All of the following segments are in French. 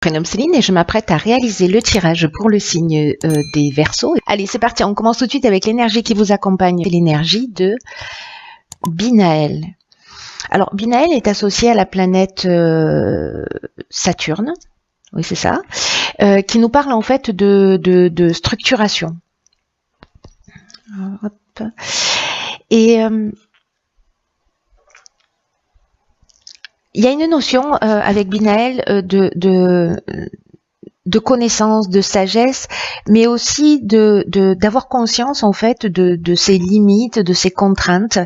Prénom Céline et je m'apprête à réaliser le tirage pour le signe des Verseaux. Allez, c'est parti, on commence tout de suite avec l'énergie qui vous accompagne, l'énergie de Binaël. Alors, Binaël est associé à la planète Saturne, oui c'est ça, qui nous parle en fait de structuration. Hop. Et il y a une notion avec Binaël de connaissance, de sagesse, mais aussi d'avoir conscience en fait de ses limites, de ses contraintes.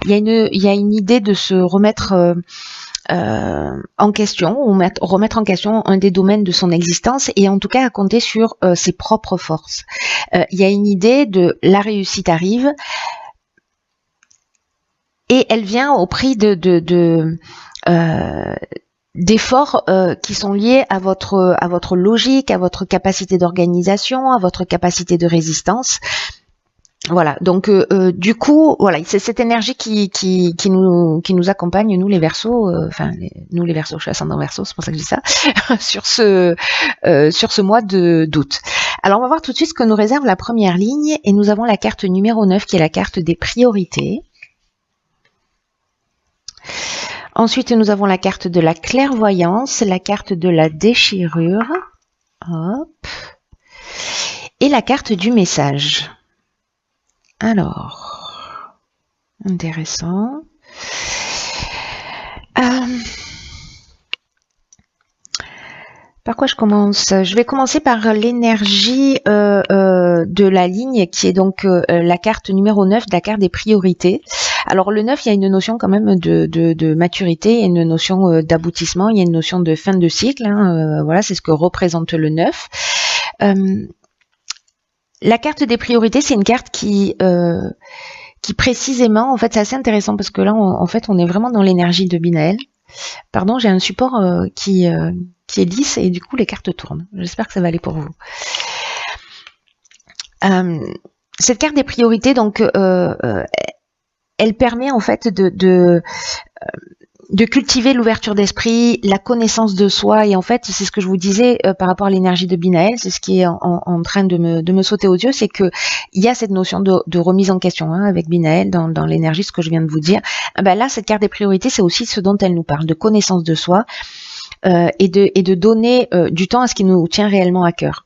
Il y a une idée de se remettre en question, ou remettre en question un des domaines de son existence, et en tout cas à compter sur ses propres forces. Il y a une idée de la réussite arrive, et elle vient au prix d'efforts qui sont liés à votre logique, à votre capacité d'organisation, à votre capacité de résistance. Voilà, donc du coup, voilà, c'est cette énergie qui nous accompagne, nous les Verseaux, nous les Verseaux, je suis ascendant Verseau, c'est pour ça que je dis ça, sur ce mois d'août. Alors on va voir tout de suite ce que nous réserve la première ligne, et nous avons la carte numéro 9 qui est la carte des priorités. Ensuite, nous avons la carte de la clairvoyance, la carte de la déchirure, hop, et la carte du message. Alors, intéressant. Par quoi je commence? Je vais commencer par l'énergie de la ligne qui est donc la carte numéro 9, la carte des priorités. Alors le 9, il y a une notion quand même de maturité, il y a une notion d'aboutissement, il y a une notion de fin de cycle. Voilà, c'est ce que représente le 9. La carte des priorités, c'est une carte qui précisément, en fait, c'est assez intéressant parce que là, en fait, on est vraiment dans l'énergie de Binaël. Pardon, j'ai un support qui est lisse et du coup, les cartes tournent. J'espère que ça va aller pour vous. Cette carte des priorités, donc, elle permet en fait de cultiver l'ouverture d'esprit, la connaissance de soi, et en fait c'est ce que je vous disais par rapport à l'énergie de Binaël, c'est ce qui est en train de me sauter aux yeux, c'est que il y a cette notion de remise en question avec Binaël dans l'énergie, ce que je viens de vous dire. Là, cette carte des priorités, c'est aussi ce dont elle nous parle, de connaissance de soi et de donner du temps à ce qui nous tient réellement à cœur.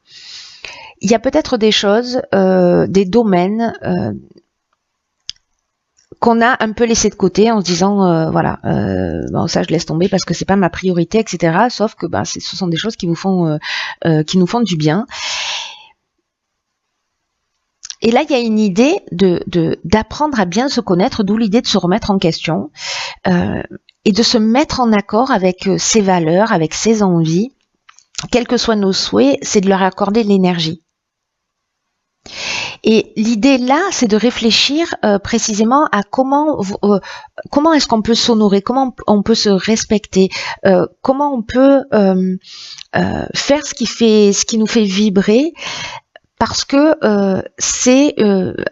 Il y a peut-être des choses, des domaines qu'on a un peu laissé de côté en se disant voilà, bon, ça je laisse tomber parce que c'est pas ma priorité, etc. Sauf que ce sont des choses qui nous font du bien. Et là, il y a une idée d'apprendre à bien se connaître, d'où l'idée de se remettre en question et de se mettre en accord avec ses valeurs, avec ses envies, quels que soient nos souhaits, c'est de leur accorder de l'énergie. Et l'idée là, c'est de réfléchir précisément à comment est-ce qu'on peut s'honorer, comment on peut se respecter, comment on peut faire ce qui nous fait vibrer, parce que c'est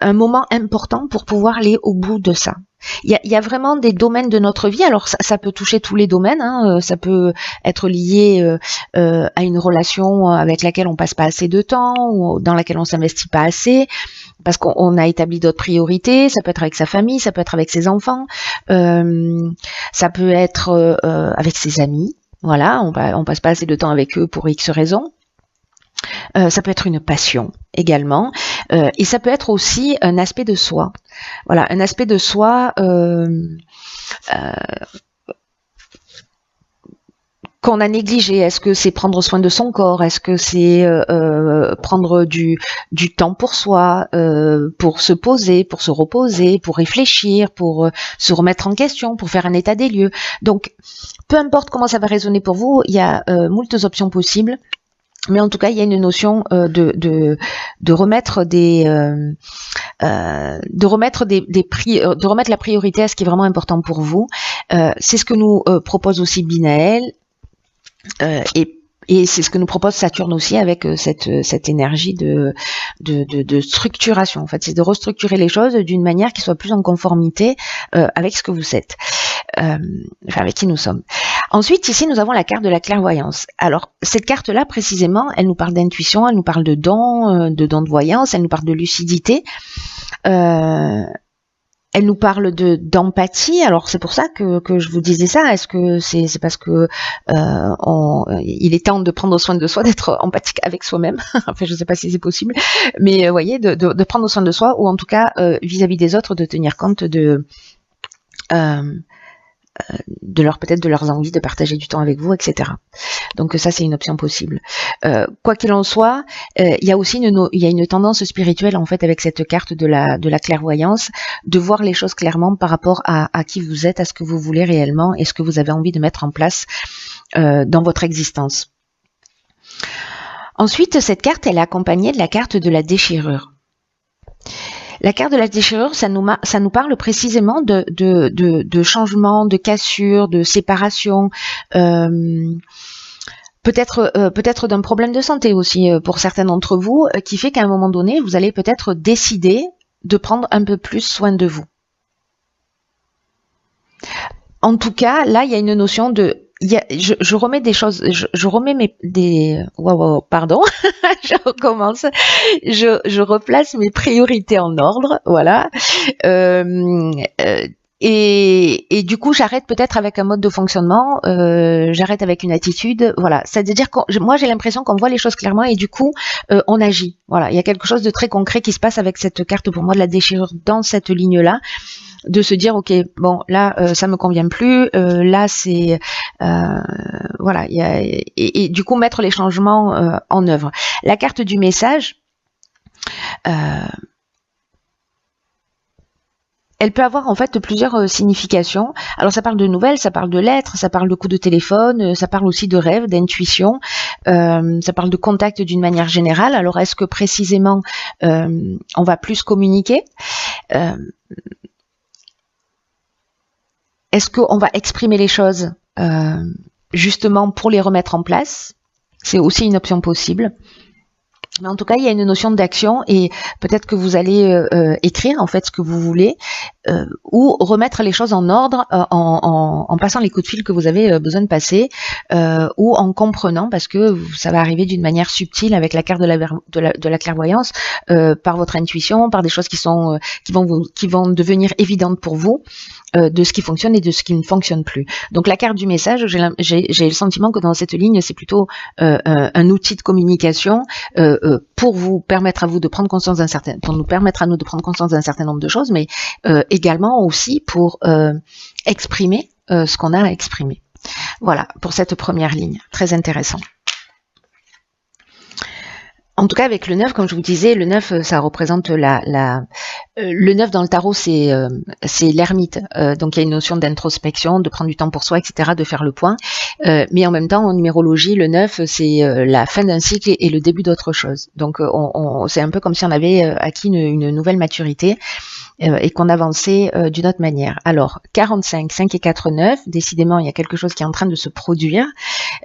un moment important pour pouvoir aller au bout de ça. Il y a vraiment des domaines de notre vie, alors ça peut toucher tous les domaines, ça peut être lié à une relation avec laquelle on passe pas assez de temps, ou dans laquelle on s'investit pas assez, parce qu'on a établi d'autres priorités, ça peut être avec sa famille, ça peut être avec ses enfants, ça peut être avec ses amis, voilà, on passe pas assez de temps avec eux pour X raisons. Ça peut être une passion également, et ça peut être aussi un aspect de soi. Voilà, un aspect de soi qu'on a négligé. Est-ce que c'est prendre soin de son corps? Est-ce que c'est prendre du temps pour soi, pour se poser, pour se reposer, pour réfléchir, pour se remettre en question, pour faire un état des lieux? Donc, peu importe comment ça va résonner pour vous, il y a moultes options possibles. Mais en tout cas, il y a une notion de remettre de remettre la priorité à ce qui est vraiment important pour vous. C'est ce que nous propose aussi Binaël, et c'est ce que nous propose Saturne aussi avec cette énergie de structuration. En fait, c'est de restructurer les choses d'une manière qui soit plus en conformité avec ce que vous êtes, avec qui nous sommes. Ensuite, ici, nous avons la carte de la clairvoyance. Alors, cette carte-là, précisément, elle nous parle d'intuition, elle nous parle de dons de voyance, elle nous parle de lucidité. Elle nous parle d'empathie. Alors c'est pour ça que je vous disais ça. Est-ce que c'est parce que il est temps de prendre soin de soi, d'être empathique avec soi-même. Enfin, je ne sais pas si c'est possible, mais vous voyez, de prendre soin de soi, ou en tout cas vis-à-vis des autres, de tenir compte de peut-être de leurs envies, de partager du temps avec vous, etc. Donc ça, c'est une option possible. Quoi qu'il en soit, il y a aussi une tendance spirituelle en fait avec cette carte de la clairvoyance, de voir les choses clairement par rapport à qui vous êtes, à ce que vous voulez réellement et ce que vous avez envie de mettre en place dans votre existence. Ensuite, cette carte, elle est accompagnée de la carte de la déchirure. La carte de la déchirure, ça nous parle précisément de changement, de cassure, de séparation, peut-être d'un problème de santé aussi pour certains d'entre vous, qui fait qu'à un moment donné, vous allez peut-être décider de prendre un peu plus soin de vous. En tout cas, là, il y a une notion de... je remets des choses, je remets pardon, je recommence, je replace mes priorités en ordre, voilà, et du coup j'arrête peut-être avec un mode de fonctionnement, j'arrête avec une attitude, voilà, c'est-à-dire que moi j'ai l'impression qu'on voit les choses clairement et du coup on agit, voilà, il y a quelque chose de très concret qui se passe avec cette carte pour moi de la déchirure dans cette ligne-là, de se dire ok, bon là ça me convient plus, là c'est voilà, et du coup mettre les changements en œuvre. La carte du message, elle peut avoir en fait plusieurs significations. Alors ça parle de nouvelles, ça parle de lettres, ça parle de coups de téléphone, ça parle aussi de rêves, d'intuition, ça parle de contact d'une manière générale. Alors est-ce que précisément on va plus communiquer, est-ce qu'on va exprimer les choses justement pour les remettre en place? C'est aussi une option possible. Mais en tout cas, il y a une notion d'action et peut-être que vous allez écrire en fait ce que vous voulez ou remettre les choses en ordre en passant les coups de fil que vous avez besoin de passer ou en comprenant, parce que ça va arriver d'une manière subtile avec la carte de la clairvoyance, par votre intuition, par des choses qui vont devenir évidentes pour vous, de ce qui fonctionne et de ce qui ne fonctionne plus. Donc la carte du message, j'ai le sentiment que dans cette ligne, c'est plutôt un outil de communication pour vous permettre à vous de prendre conscience pour nous permettre à nous de prendre conscience d'un certain nombre de choses, mais également aussi pour exprimer ce qu'on a à exprimer. Voilà pour cette première ligne, très intéressant. En tout cas, avec le 9, comme je vous disais, le 9, ça représente le 9 dans le tarot, c'est l'ermite. Donc, il y a une notion d'introspection, de prendre du temps pour soi, etc., de faire le point. Mais en même temps, en numérologie, le 9, c'est la fin d'un cycle et le début d'autre chose. Donc, c'est un peu comme si on avait acquis une nouvelle maturité et qu'on avançait d'une autre manière. Alors, 45, 5 et 4, 9, décidément, il y a quelque chose qui est en train de se produire.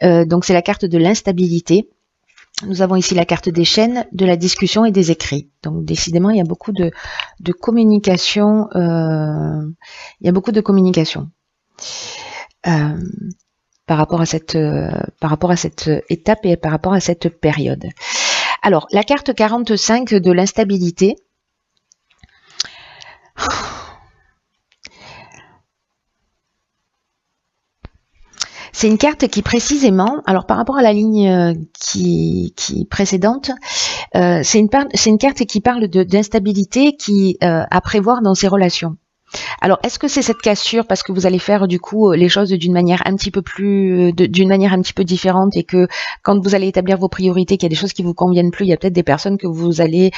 Donc, c'est la carte de l'instabilité. Nous avons ici la carte des chaînes, de la discussion et des écrits. Donc décidément, il y a beaucoup de communication. Il y a beaucoup de communication par rapport à cette étape et par rapport à cette période. Alors, la carte 45 de l'instabilité. C'est une carte qui précisément, alors par rapport à la ligne qui précédente, c'est une carte qui parle d'instabilité à prévoir dans ses relations. Alors, est-ce que c'est cette cassure parce que vous allez faire du coup les choses d'une manière un petit peu différente et que quand vous allez établir vos priorités, qu'il y a des choses qui vous conviennent plus, il y a peut-être des personnes que vous allez,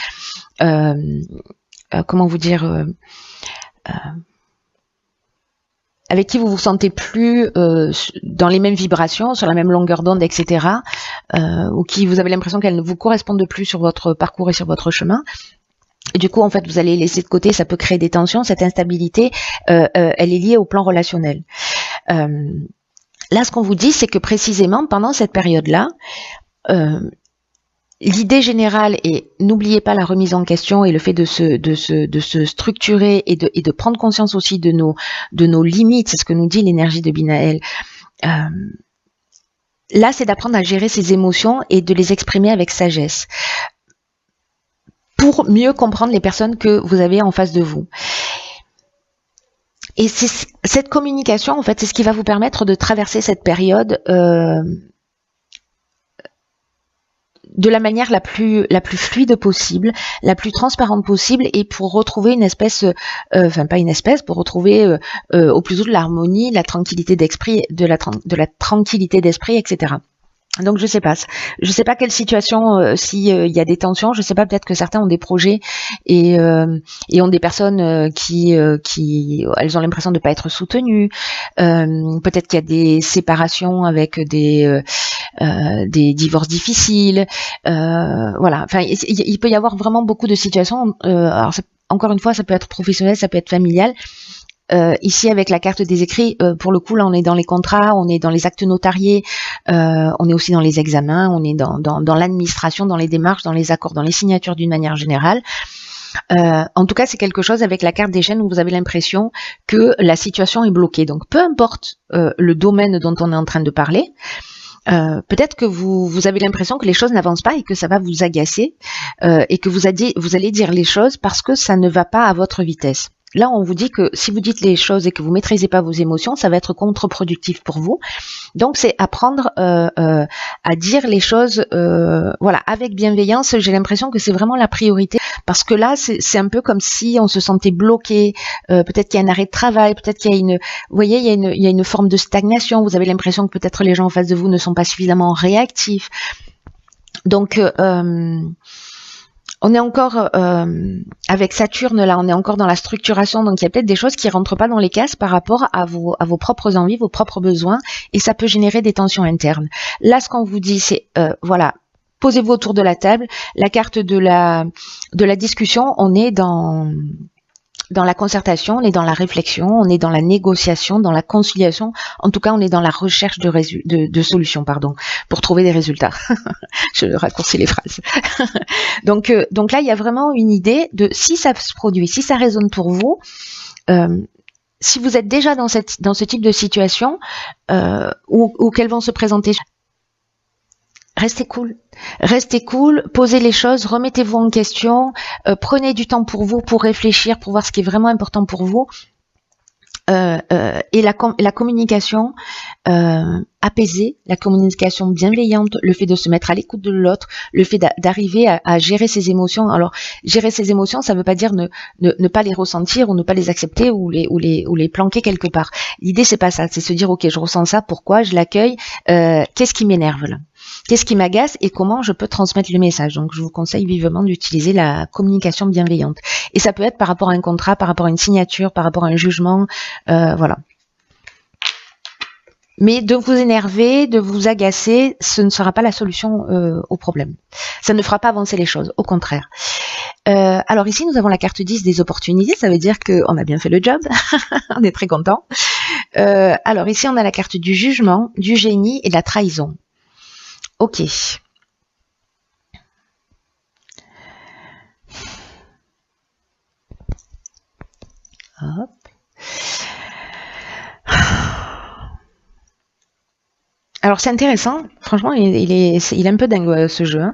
comment vous dire, avec qui vous vous sentez plus dans les mêmes vibrations, sur la même longueur d'onde, etc., ou qui vous avez l'impression qu'elles ne vous correspondent plus sur votre parcours et sur votre chemin. Et du coup, en fait, vous allez laisser de côté, ça peut créer des tensions. Cette instabilité, elle est liée au plan relationnel. Là, ce qu'on vous dit, c'est que précisément, pendant cette période-là, l'idée générale est, n'oubliez pas la remise en question et le fait de se structurer et de prendre conscience aussi de nos limites, c'est ce que nous dit l'énergie de Binaël, là, c'est d'apprendre à gérer ses émotions et de les exprimer avec sagesse pour mieux comprendre les personnes que vous avez en face de vous. Et cette communication, en fait, c'est ce qui va vous permettre de traverser cette période de la manière la plus fluide possible, la plus transparente possible, et pour retrouver une espèce, pour retrouver au plus haut de l'harmonie, la tranquillité d'esprit, de la tranquillité d'esprit, etc. Donc je sais pas quelle situation, si il y a des tensions, je sais pas, peut-être que certains ont des projets et ont des personnes qui elles ont l'impression de pas être soutenues. Peut-être qu'il y a des séparations avec des divorces difficiles. Voilà. Enfin, il peut y avoir vraiment beaucoup de situations. Alors encore une fois, ça peut être professionnel, ça peut être familial. Ici, avec la carte des écrits, pour le coup, là, on est dans les contrats, on est dans les actes notariés, on est aussi dans les examens, on est dans l'administration, dans les démarches, dans les accords, dans les signatures d'une manière générale. En tout cas, c'est quelque chose avec la carte des chaînes où vous avez l'impression que la situation est bloquée. Donc, peu importe le domaine dont on est en train de parler, peut-être que vous avez l'impression que les choses n'avancent pas et que ça va vous agacer et que vous allez dire les choses parce que ça ne va pas à votre vitesse. Là, on vous dit que si vous dites les choses et que vous maîtrisez pas vos émotions, ça va être contre-productif pour vous. Donc, c'est apprendre à dire les choses, voilà, avec bienveillance. J'ai l'impression que c'est vraiment la priorité parce que là, c'est un peu comme si on se sentait bloqué. Peut-être qu'il y a un arrêt de travail, peut-être qu'il y a vous voyez, il y a une forme de stagnation. Vous avez l'impression que peut-être les gens en face de vous ne sont pas suffisamment réactifs. Donc on est encore avec Saturne là, on est encore dans la structuration, donc il y a peut-être des choses qui rentrent pas dans les cases par rapport à vos propres envies, vos propres besoins, et ça peut générer des tensions internes. Là, ce qu'on vous dit, c'est voilà, posez-vous autour de la table. La carte de la discussion, on est dans la concertation, on est dans la réflexion, on est dans la négociation, dans la conciliation. En tout cas, on est dans la recherche de solutions, pour trouver des résultats. Je raccourcis les phrases. Donc là, il y a vraiment une idée de si ça se produit, si ça résonne pour vous. Si vous êtes déjà dans ce type de situation où qu'elles vont se présenter, restez cool, posez les choses, remettez-vous en question, prenez du temps pour vous, pour réfléchir, pour voir ce qui est vraiment important pour vous. Et la communication apaisée, la communication bienveillante, le fait de se mettre à l'écoute de l'autre, le fait d'arriver à gérer ses émotions. Alors, gérer ses émotions, ça ne veut pas dire ne pas les ressentir ou ne pas les accepter ou les planquer quelque part. L'idée, c'est pas ça, c'est se dire, ok, je ressens ça, pourquoi, je l'accueille, qu'est-ce qui m'énerve là ? Qu'est-ce qui m'agace et comment je peux transmettre le message. Donc, je vous conseille vivement d'utiliser la communication bienveillante. Et ça peut être par rapport à un contrat, par rapport à une signature, par rapport à un jugement, voilà. Mais de vous énerver, de vous agacer, ce ne sera pas la solution au problème. Ça ne fera pas avancer les choses, au contraire. Alors ici, nous avons la carte 10 des opportunités, ça veut dire qu'on a bien fait le job, on est très content. Alors ici, on a la carte du jugement, du génie et de la trahison. Ok. Hop. Alors c'est intéressant, franchement, il est un peu dingue ce jeu, hein,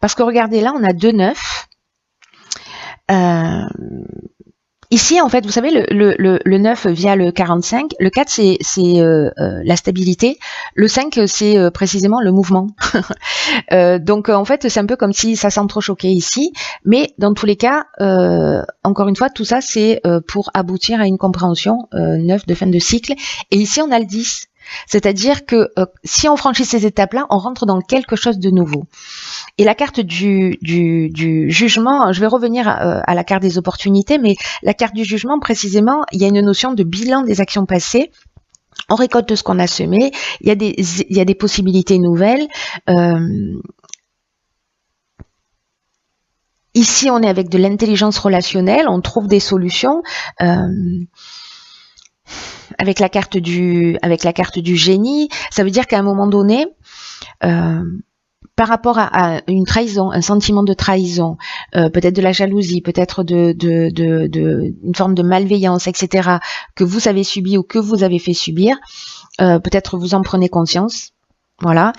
parce que regardez là, on a 2 9. Ici, en fait, vous savez, le 9 via le 45, le 4, c'est la stabilité, le 5, c'est précisément le mouvement. Donc, en fait, c'est un peu comme si ça s'entrechoquait ici, mais dans tous les cas, encore une fois, tout ça, c'est pour aboutir à une compréhension 9 de fin de cycle. Et ici, on a le 10. C'est-à-dire que si on franchit ces étapes-là, on rentre dans quelque chose de nouveau. Et la carte du jugement, je vais revenir à la carte des opportunités, mais la carte du jugement, précisément, il y a une notion de bilan des actions passées. On récolte ce qu'on a semé, il y a des possibilités nouvelles. Ici, on est avec de l'intelligence relationnelle, on trouve des solutions. Avec la carte du génie, ça veut dire qu'à un moment donné, par rapport à une trahison, un sentiment de trahison, peut-être de la jalousie, peut-être une forme de malveillance, etc., que vous avez subi ou que vous avez fait subir, peut-être vous en prenez conscience, voilà.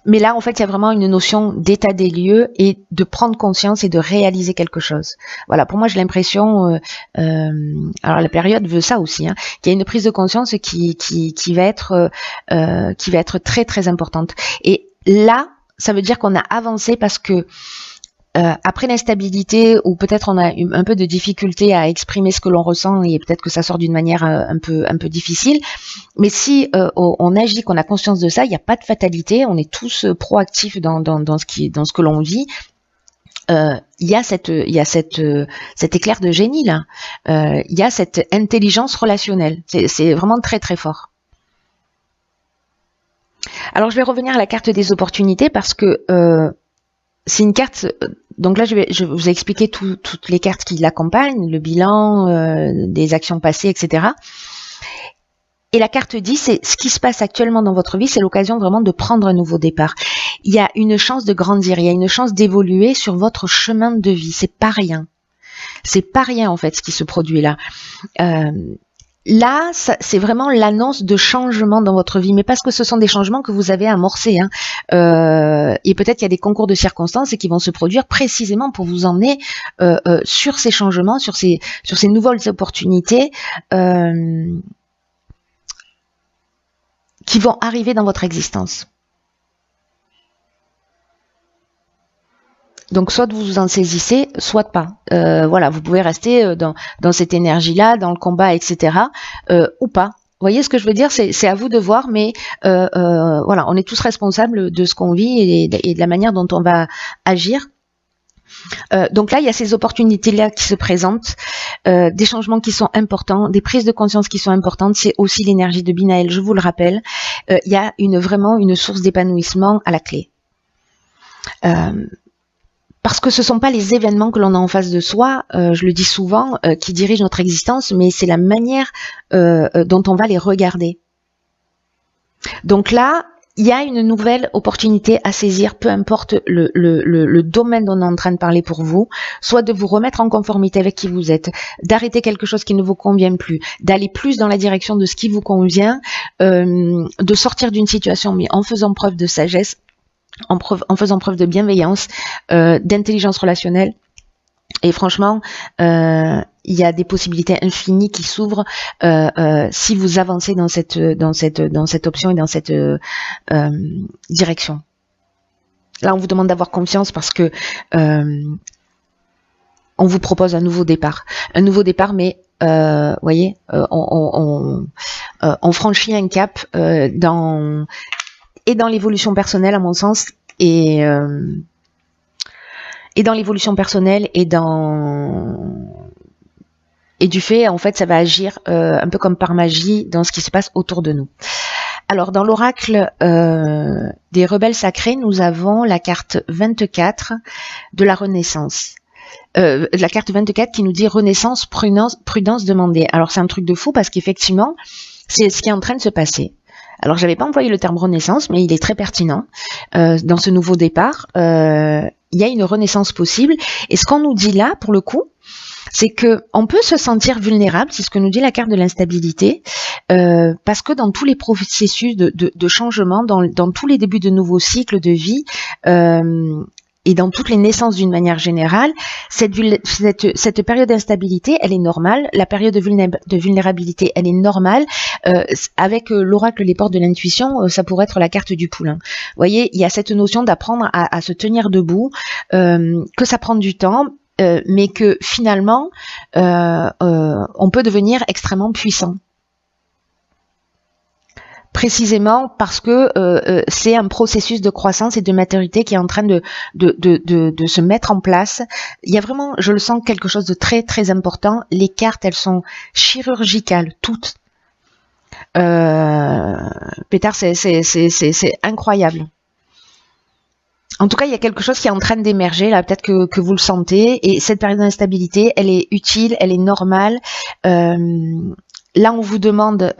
Mais là, en fait, il y a vraiment une notion d'état des lieux et de prendre conscience et de réaliser quelque chose. Voilà, pour moi, j'ai l'impression, alors la période veut ça aussi, hein, qu'il y a une prise de conscience qui va être très très importante. Et là, ça veut dire qu'on a avancé parce que après l'instabilité, ou peut-être on a un peu de difficulté à exprimer ce que l'on ressent, et peut-être que ça sort d'une manière un peu difficile, mais si on agit, qu'on a conscience de ça, il n'y a pas de fatalité, on est tous proactifs dans ce que l'on vit. Il y a cet éclair de génie là, il y a cette intelligence relationnelle, c'est vraiment très très fort. Alors je vais revenir à la carte des opportunités parce que c'est une carte, donc là je vous ai expliqué toutes les cartes qui l'accompagnent, le bilan, des actions passées, etc. Et la carte 10, c'est ce qui se passe actuellement dans votre vie, c'est l'occasion vraiment de prendre un nouveau départ. Il y a une chance de grandir, il y a une chance d'évoluer sur votre chemin de vie, c'est pas rien. C'est pas rien en fait ce qui se produit là. Là, c'est vraiment l'annonce de changements dans votre vie, mais parce que ce sont des changements que vous avez amorcés. Hein. Et peut-être qu'il y a des concours de circonstances qui vont se produire précisément pour vous emmener sur ces changements, sur ces nouvelles opportunités qui vont arriver dans votre existence. Donc soit vous vous en saisissez, soit pas. Voilà, vous pouvez rester dans cette énergie-là, dans le combat, etc. Ou pas. Vous voyez ce que je veux dire? C'est à vous de voir, mais voilà, on est tous responsables de ce qu'on vit et de la manière dont on va agir. Donc là, il y a ces opportunités-là qui se présentent, des changements qui sont importants, des prises de conscience qui sont importantes. C'est aussi l'énergie de Binaël, je vous le rappelle. Il y a vraiment une source d'épanouissement à la clé. Parce que ce ne sont pas les événements que l'on a en face de soi, je le dis souvent, qui dirigent notre existence, mais c'est la manière dont on va les regarder. Donc là, il y a une nouvelle opportunité à saisir, peu importe le domaine dont on est en train de parler pour vous, soit de vous remettre en conformité avec qui vous êtes, d'arrêter quelque chose qui ne vous convient plus, d'aller plus dans la direction de ce qui vous convient, de sortir d'une situation, mais en faisant preuve de sagesse, en faisant preuve de bienveillance, d'intelligence relationnelle. Et franchement, il y a des possibilités infinies qui s'ouvrent si vous avancez dans cette option et dans cette direction. Là, on vous demande d'avoir confiance parce que on vous propose un nouveau départ, mais voyez, on franchit un cap dans l'évolution personnelle, à mon sens, et dans l'évolution personnelle et du fait, en fait, ça va agir un peu comme par magie dans ce qui se passe autour de nous. Alors, dans l'oracle des rebelles sacrés, nous avons la carte 24 de la Renaissance. La carte 24 qui nous dit Renaissance, prudence demandée. Alors, c'est un truc de fou parce qu'effectivement, c'est ce qui est en train de se passer. Alors, j'avais pas employé le terme renaissance, mais il est très pertinent dans ce nouveau départ. Il y a une renaissance possible. Et ce qu'on nous dit là, pour le coup, c'est que on peut se sentir vulnérable, c'est ce que nous dit la carte de l'instabilité, parce que dans tous les processus de changement, dans tous les débuts de nouveaux cycles de vie, et dans toutes les naissances d'une manière générale, cette période d'instabilité, elle est normale. La période de vulnérabilité, elle est normale. Avec l'oracle Les Portes de l'Intuition, ça pourrait être la carte du poulain. Vous voyez, il y a cette notion d'apprendre à se tenir debout, que ça prend du temps, mais que finalement, on peut devenir extrêmement puissant. Précisément parce que c'est un processus de croissance et de maturité qui est en train de se mettre en place. Il y a vraiment, je le sens, quelque chose de très très important. Les cartes, elles sont chirurgicales, toutes. Pétard, c'est incroyable. En tout cas, il y a quelque chose qui est en train d'émerger, là, peut-être que vous le sentez. Et cette période d'instabilité, elle est utile, elle est normale. là, on vous demande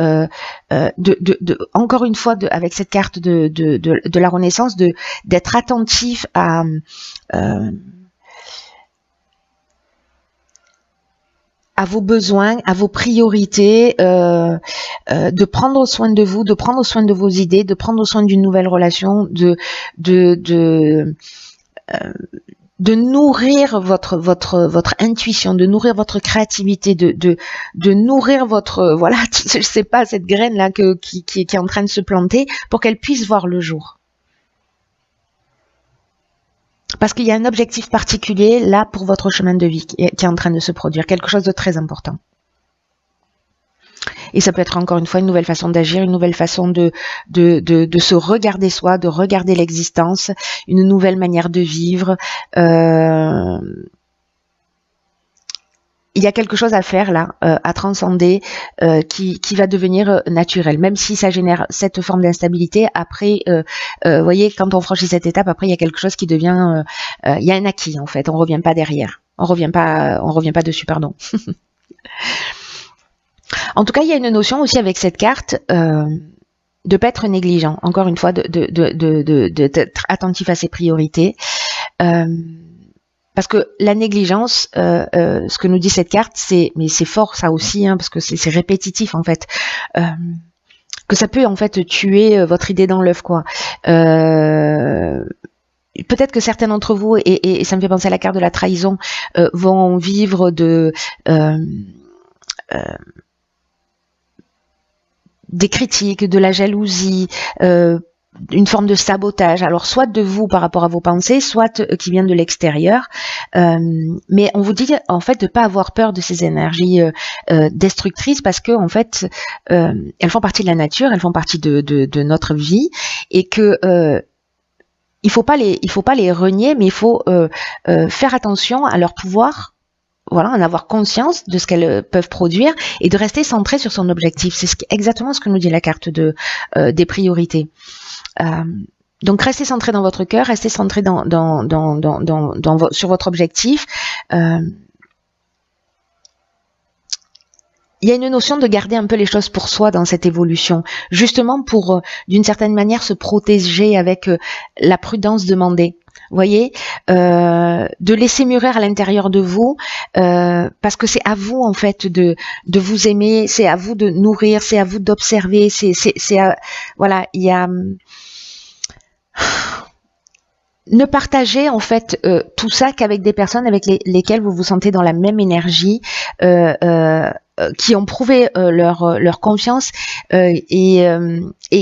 encore une fois, avec cette carte de la Renaissance, d'être attentif à vos besoins, à vos priorités, de prendre soin de vous, de prendre soin de vos idées, de prendre soin d'une nouvelle relation, de nourrir votre intuition, de nourrir votre créativité, de nourrir votre, voilà, je sais pas, cette graine là qui est en train de se planter pour qu'elle puisse voir le jour. Parce qu'il y a un objectif particulier là pour votre chemin de vie qui est en train de se produire, quelque chose de très important. Et ça peut être encore une fois une nouvelle façon d'agir, une nouvelle façon de se regarder soi, de regarder l'existence, une nouvelle manière de vivre. Il y a quelque chose à faire là, à transcender, qui va devenir naturel, même si ça génère cette forme d'instabilité. Après, vous voyez, quand on franchit cette étape, après il y a quelque chose qui devient, il y a un acquis en fait. On revient pas derrière, on revient pas dessus, pardon. En tout cas, il y a une notion aussi avec cette carte de pas être négligent. Encore une fois, d'être attentif à ses priorités. Parce que la négligence, ce que nous dit cette carte, mais c'est fort ça aussi, hein, parce que c'est répétitif en fait, que ça peut en fait tuer votre idée dans l'œuf, quoi. Peut-être que certains d'entre vous, et ça me fait penser à la carte de la trahison, vont vivre des critiques, de la jalousie, une forme de sabotage, alors soit de vous par rapport à vos pensées, soit qui vient de l'extérieur, mais on vous dit en fait de pas avoir peur de ces énergies destructrices, parce que en fait elles font partie de la nature, elles font partie de notre vie, et que il faut pas les renier, mais il faut faire attention à leur pouvoir. Voilà, en avoir conscience de ce qu'elles peuvent produire et de rester centré sur son objectif. C'est exactement ce que nous dit la carte des priorités. Donc restez centré dans votre cœur, restez centré sur votre objectif. Il y a une notion de garder un peu les choses pour soi dans cette évolution, justement pour, d'une certaine manière, se protéger avec la prudence demandée. Vous voyez, de laisser mûrir à l'intérieur de vous, parce que c'est à vous en fait de vous aimer, c'est à vous de nourrir, c'est à vous d'observer, voilà, il y a ne partagez en fait tout ça qu'avec des personnes avec lesquelles vous vous sentez dans la même énergie, qui ont prouvé leur confiance et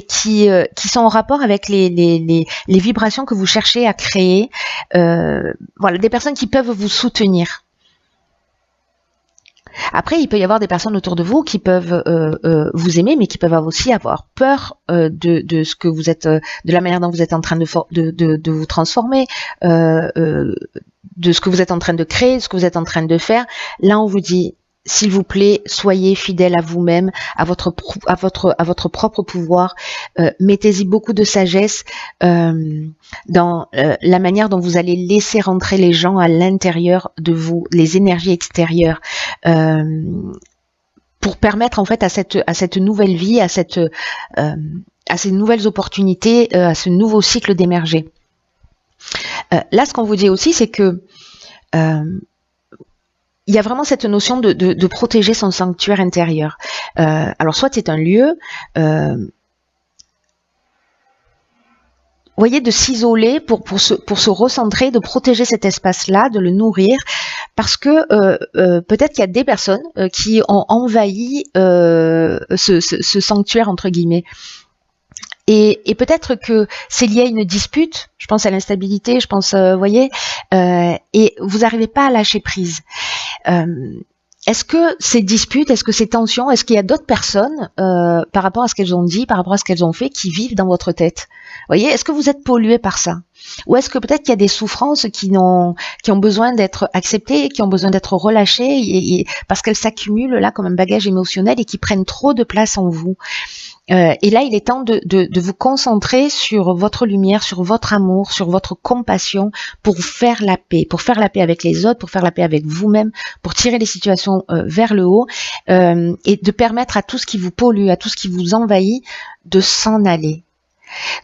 qui sont en rapport avec les vibrations que vous cherchez à créer. Voilà, des personnes qui peuvent vous soutenir. Après, il peut y avoir des personnes autour de vous qui peuvent vous aimer, mais qui peuvent aussi avoir peur de ce que vous êtes, de la manière dont vous êtes en train de vous transformer, de ce que vous êtes en train de créer, de ce que vous êtes en train de faire. Là, on vous dit, s'il vous plaît, soyez fidèle à vous-même, à votre propre pouvoir. Mettez-y beaucoup de sagesse dans la manière dont vous allez laisser rentrer les gens à l'intérieur de vous, les énergies extérieures, pour permettre en fait à cette nouvelle vie, à ces nouvelles opportunités, à ce nouveau cycle d'émerger. Là, ce qu'on vous dit aussi, c'est que il y a vraiment cette notion de protéger son sanctuaire intérieur. Alors soit c'est un lieu, voyez, de s'isoler pour se recentrer, de protéger cet espace-là, de le nourrir, parce que peut-être qu'il y a des personnes qui ont envahi ce sanctuaire entre guillemets. Et peut-être que c'est lié à une dispute, je pense à l'instabilité, je pense, voyez, et vous n'arrivez pas à lâcher prise. Est-ce que ces disputes, est-ce que ces tensions, est-ce qu'il y a d'autres personnes, par rapport à ce qu'elles ont dit, par rapport à ce qu'elles ont fait, qui vivent dans votre tête? Voyez, est-ce que vous êtes pollué par ça? Ou est-ce que peut-être qu'il y a des souffrances qui ont besoin d'être acceptées, qui ont besoin d'être relâchées, parce qu'elles s'accumulent là comme un bagage émotionnel et qui prennent trop de place en vous? Et là, il est temps de vous concentrer sur votre lumière, sur votre amour, sur votre compassion pour faire la paix avec les autres, pour faire la paix avec vous-même, pour tirer les situations vers le haut et de permettre à tout ce qui vous pollue, à tout ce qui vous envahit, de s'en aller.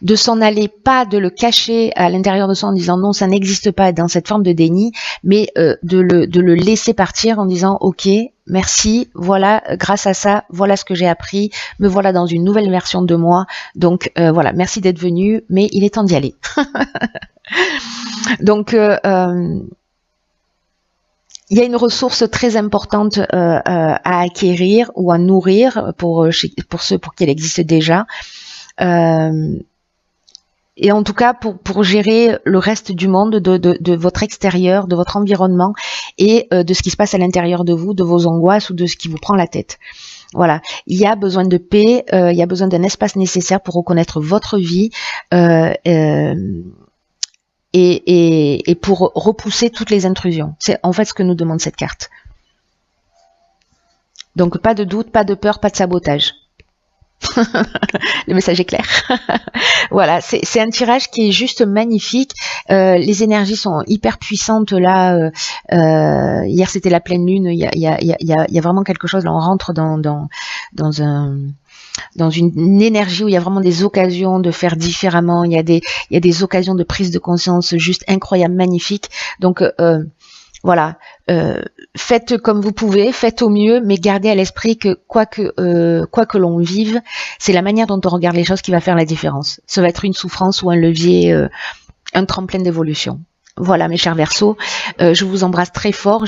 De s'en aller, pas de le cacher à l'intérieur de soi en disant non, ça n'existe pas dans cette forme de déni, mais de le laisser partir en disant ok, merci, voilà, grâce à ça, voilà ce que j'ai appris, me voilà dans une nouvelle version de moi, donc voilà, merci d'être venu, mais il est temps d'y aller. Donc il y a une ressource très importante à acquérir ou à nourrir pour ceux pour qui elle existe déjà. Et en tout cas pour gérer le reste du monde, de votre extérieur, de votre environnement et de ce qui se passe à l'intérieur de vous, de vos angoisses ou de ce qui vous prend la tête. Voilà, il y a besoin de paix, il y a besoin d'un espace nécessaire pour reconnaître votre vie et pour repousser toutes les intrusions. C'est en fait ce que nous demande cette carte. Donc pas de doute, pas de peur, pas de sabotage. Le message est clair. Voilà, c'est un tirage qui est juste magnifique. Les énergies sont hyper puissantes là. Hier c'était la pleine lune. Il y a vraiment quelque chose là. On rentre dans une énergie où il y a vraiment des occasions de faire différemment. Il y a des occasions de prise de conscience juste incroyables, magnifiques. Donc voilà, faites comme vous pouvez, faites au mieux, mais gardez à l'esprit que quoi que l'on vive, c'est la manière dont on regarde les choses qui va faire la différence. Ça va être une souffrance ou un levier, un tremplin d'évolution. Voilà mes chers Verseaux, je vous embrasse très fort.